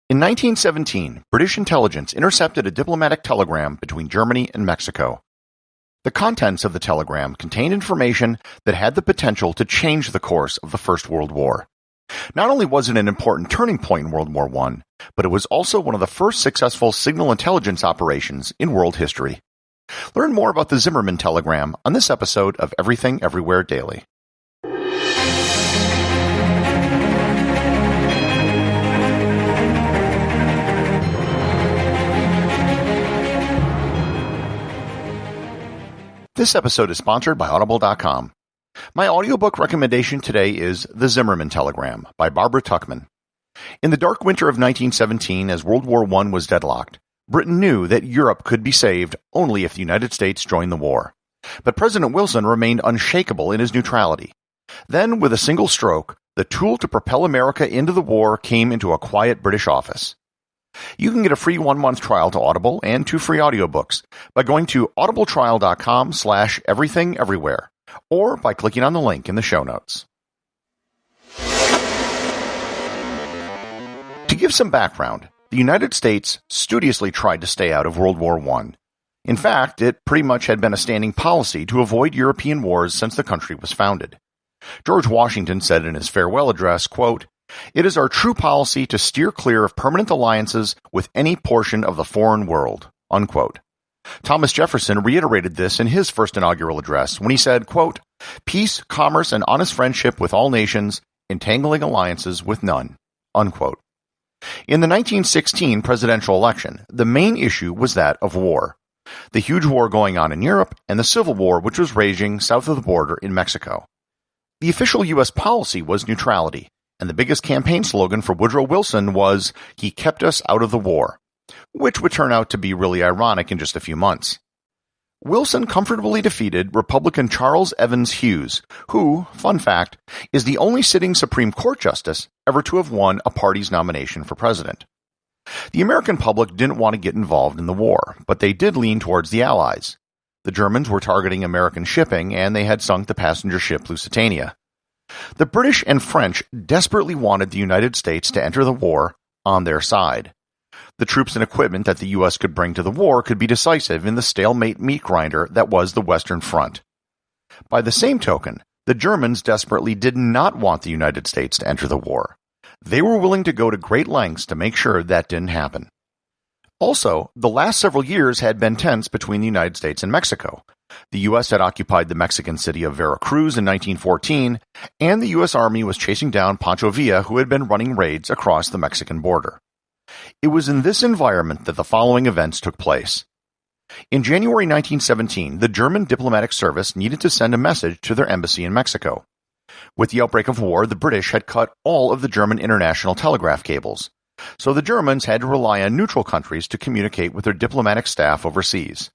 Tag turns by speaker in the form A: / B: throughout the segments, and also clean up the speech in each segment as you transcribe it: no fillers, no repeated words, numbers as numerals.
A: In 1917, British intelligence intercepted a diplomatic telegram between Germany and Mexico. The contents of the telegram contained information that had the potential to change the course of the First World War. Not only was it an important turning point in World War I, but it was also one of the first successful signal intelligence operations in world history. Learn more about the Zimmerman telegram on this episode of Everything Everywhere Daily. This episode is sponsored by Audible.com. My audiobook recommendation today is The Zimmerman Telegram by Barbara Tuchman. In the dark winter of 1917, as World War I was deadlocked, Britain knew that Europe could be saved only if the United States joined the war. But President Wilson remained unshakable in his neutrality. Then, with a single stroke, the tool to propel America into the war came into a quiet British office. You can get a free 1-month trial to Audible and 2 free audiobooks by going to audibletrial.com/everythingeverywhere or by clicking on the link in the show notes. To give some background, the United States studiously tried to stay out of World War I. In fact, it pretty much had been a standing policy to avoid European wars since the country was founded. George Washington said in his farewell address, quote, "It is our true policy to steer clear of permanent alliances with any portion of the foreign world," unquote. Thomas Jefferson reiterated this in his first inaugural address when he said, quote, "Peace, commerce, and honest friendship with all nations, entangling alliances with none," unquote. In the 1916 presidential election, the main issue was that of war. The huge war going on in Europe and the Civil War which was raging south of the border in Mexico. The official U.S. policy was neutrality, and the biggest campaign slogan for Woodrow Wilson was, "He kept us out of the war," which would turn out to be really ironic in just a few months. Wilson comfortably defeated Republican Charles Evans Hughes, who, fun fact, is the only sitting Supreme Court justice ever to have won a party's nomination for president. The American public didn't want to get involved in the war, but they did lean towards the Allies. The Germans were targeting American shipping, and they had sunk the passenger ship Lusitania. The British and French desperately wanted the United States to enter the war on their side. The troops and equipment that the U.S. could bring to the war could be decisive in the stalemate meat grinder that was the Western Front. By the same token, the Germans desperately did not want the United States to enter the war. They were willing to go to great lengths to make sure that didn't happen. Also, the last several years had been tense between the United States and Mexico. The U.S. had occupied the Mexican city of Veracruz in 1914, and the U.S. Army was chasing down Pancho Villa, who had been running raids across the Mexican border. It was in this environment that the following events took place. In January 1917, the German diplomatic service needed to send a message to their embassy in Mexico. With the outbreak of war, the British had cut all of the German international telegraph cables, so the Germans had to rely on neutral countries to communicate with their diplomatic staff overseas.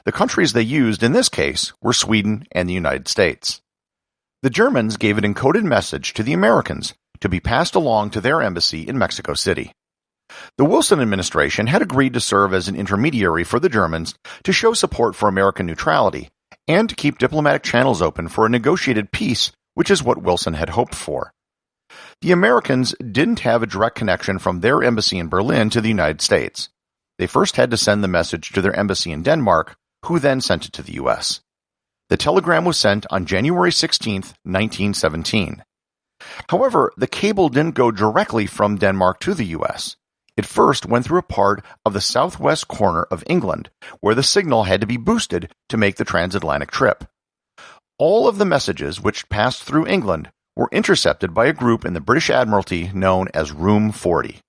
A: The countries they used in this case were Sweden and the United States. The Germans gave an encoded message to the Americans to be passed along to their embassy in Mexico City. The Wilson administration had agreed to serve as an intermediary for the Germans to show support for American neutrality and to keep diplomatic channels open for a negotiated peace, which is what Wilson had hoped for. The Americans didn't have a direct connection from their embassy in Berlin to the United States. They first had to send the message to their embassy in Denmark, who then sent it to the U.S. The telegram was sent on January 16, 1917. However, the cable didn't go directly from Denmark to the U.S. It first went through a part of the southwest corner of England, where the signal had to be boosted to make the transatlantic trip. All of the messages which passed through England were intercepted by a group in the British Admiralty known as Room 40.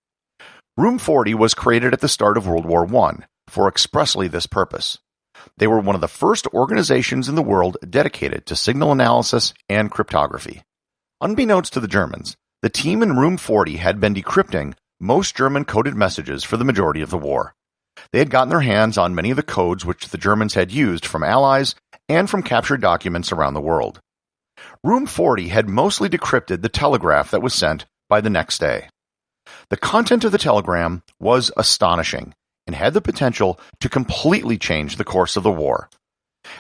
A: Room 40 was created at the start of World War I for expressly this purpose. They were one of the first organizations in the world dedicated to signal analysis and cryptography. Unbeknownst to the Germans, the team in Room 40 had been decrypting most German coded messages for the majority of the war. They had gotten their hands on many of the codes which the Germans had used from allies and from captured documents around the world. Room 40 had mostly decrypted the telegraph that was sent by the next day. The content of the telegram was astonishing and had the potential to completely change the course of the war.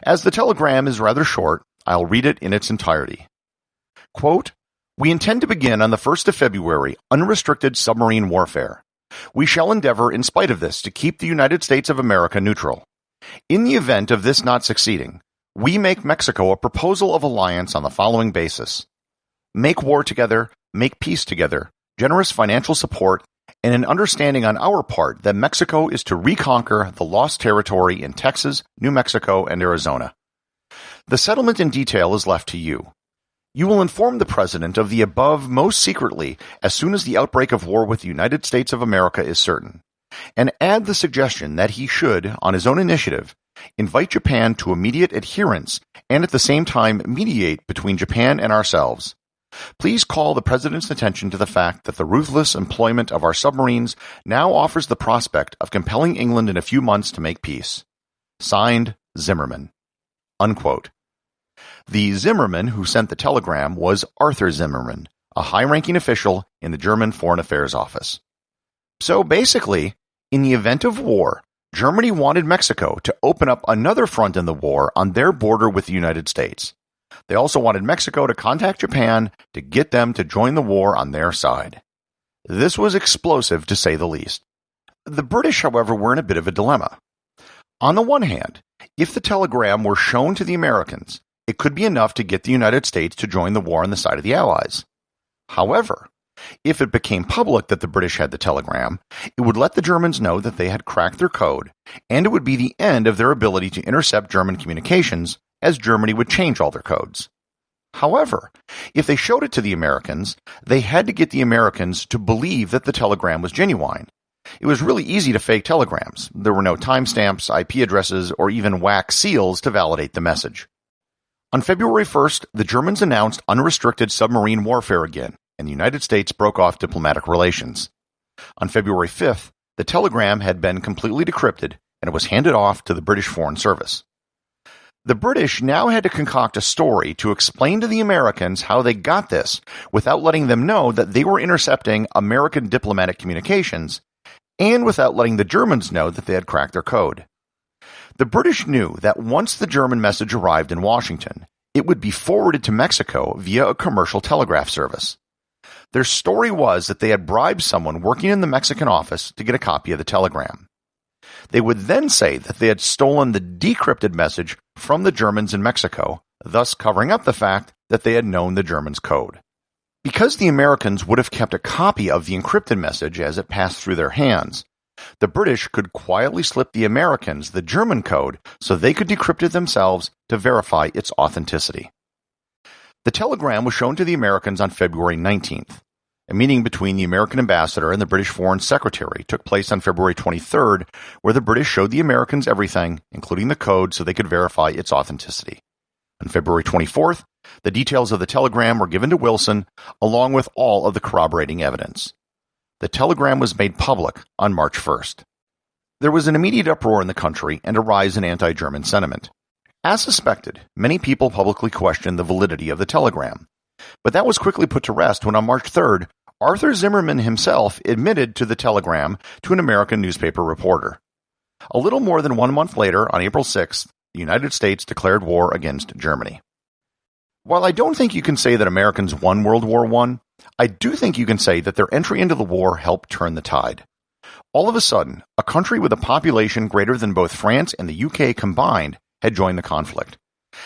A: As the telegram is rather short, I'll read it in its entirety. Quote, "We intend to begin on the 1st of February unrestricted submarine warfare. We shall endeavor, in spite of this, to keep the United States of America neutral. In the event of this not succeeding, we make Mexico a proposal of alliance on the following basis: make war together, make peace together, generous financial support, and an understanding on our part that Mexico is to reconquer the lost territory in Texas, New Mexico, and Arizona. The settlement in detail is left to you. You will inform the President of the above most secretly as soon as the outbreak of war with the United States of America is certain, and add the suggestion that he should, on his own initiative, invite Japan to immediate adherence and at the same time mediate between Japan and ourselves. Please call the President's attention to the fact that the ruthless employment of our submarines now offers the prospect of compelling England in a few months to make peace. Signed, Zimmerman. Unquote. The Zimmerman who sent the telegram was Arthur Zimmerman, a high-ranking official in the German Foreign Affairs Office. So basically, in the event of war, Germany wanted Mexico to open up another front in the war on their border with the United States. They also wanted Mexico to contact Japan to get them to join the war on their side. This was explosive, to say the least. The British, however, were in a bit of a dilemma. On the one hand, if the telegram were shown to the Americans, it could be enough to get the United States to join the war on the side of the Allies. However, if it became public that the British had the telegram, it would let the Germans know that they had cracked their code, and it would be the end of their ability to intercept German communications, as Germany would change all their codes. However, if they showed it to the Americans, they had to get the Americans to believe that the telegram was genuine. It was really easy to fake telegrams. There were no timestamps, IP addresses, or even wax seals to validate the message. On February 1st, the Germans announced unrestricted submarine warfare again, and the United States broke off diplomatic relations. On February 5th, the telegram had been completely decrypted, and it was handed off to the British Foreign Service. The British now had to concoct a story to explain to the Americans how they got this without letting them know that they were intercepting American diplomatic communications, and without letting the Germans know that they had cracked their code. The British knew that once the German message arrived in Washington, it would be forwarded to Mexico via a commercial telegraph service. Their story was that they had bribed someone working in the Mexican office to get a copy of the telegram. They would then say that they had stolen the decrypted message from the Germans in Mexico, thus covering up the fact that they had known the Germans' code. Because the Americans would have kept a copy of the encrypted message as it passed through their hands, the British could quietly slip the Americans the German code so they could decrypt it themselves to verify its authenticity. The telegram was shown to the Americans on February 19th. A meeting between the American ambassador and the British Foreign Secretary took place on February 23rd, where the British showed the Americans everything, including the code, so they could verify its authenticity. On February 24th, the details of the telegram were given to Wilson, along with all of the corroborating evidence. The telegram was made public on March 1st. There was an immediate uproar in the country and a rise in anti-German sentiment. As suspected, many people publicly questioned the validity of the telegram. But that was quickly put to rest when on March 3rd, Arthur Zimmerman himself admitted to the telegram to an American newspaper reporter. A little more than 1 month later, on April 6th, the United States declared war against Germany. While I don't think you can say that Americans won World War I, I do think you can say that their entry into the war helped turn the tide. All of a sudden, a country with a population greater than both France and the UK combined had joined the conflict.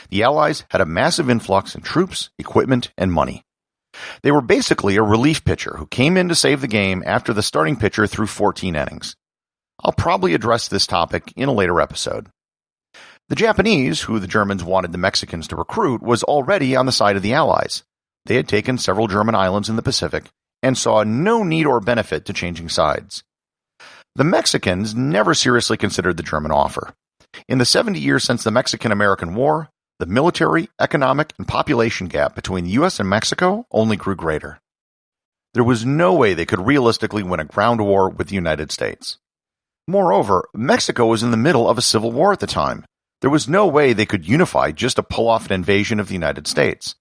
A: The Allies had a massive influx in troops, equipment, and money. They were basically a relief pitcher who came in to save the game after the starting pitcher threw 14 innings. I'll probably address this topic in a later episode. The Japanese, who the Germans wanted the Mexicans to recruit, was already on the side of the Allies. They had taken several German islands in the Pacific and saw no need or benefit to changing sides. The Mexicans never seriously considered the German offer. In the 70 years since the Mexican-American War, the military, economic, and population gap between the U.S. and Mexico only grew greater. There was no way they could realistically win a ground war with the United States. Moreover, Mexico was in the middle of a civil war at the time. There was no way they could unify just to pull off an invasion of the United States.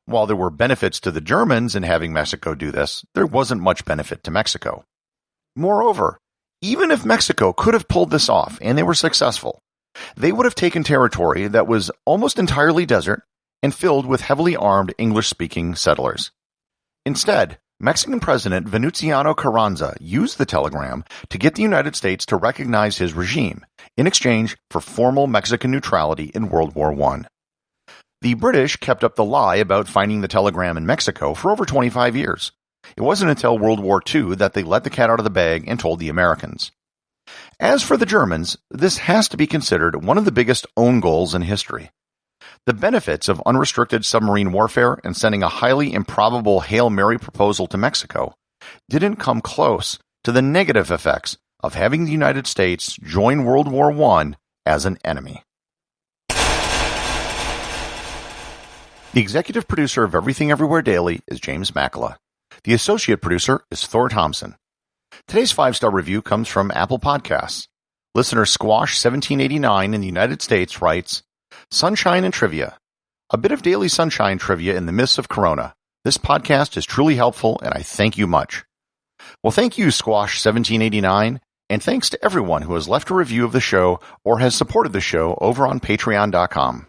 A: While there were benefits to the Germans in having Mexico do this, there wasn't much benefit to Mexico. Moreover, even if Mexico could have pulled this off and they were successful, they would have taken territory that was almost entirely desert and filled with heavily armed English-speaking settlers. Instead, Mexican President Venustiano Carranza used the telegram to get the United States to recognize his regime in exchange for formal Mexican neutrality in World War I. The British kept up the lie about finding the telegram in Mexico for over 25 years. It wasn't until World War II that they let the cat out of the bag and told the Americans. As for the Germans, this has to be considered one of the biggest own goals in history. The benefits of unrestricted submarine warfare and sending a highly improbable Hail Mary proposal to Mexico didn't come close to the negative effects of having the United States join World War I as an enemy. The executive producer of Everything Everywhere Daily is James Makala. The associate producer is Thor Thompson. Today's 5-star review comes from Apple Podcasts. Listener Squash1789 in the United States writes, Sunshine and Trivia. A bit of daily sunshine trivia in the midst of Corona. This podcast is truly helpful, and I thank you much. Well, thank you, Squash1789, and thanks to everyone who has left a review of the show or has supported the show over on Patreon.com.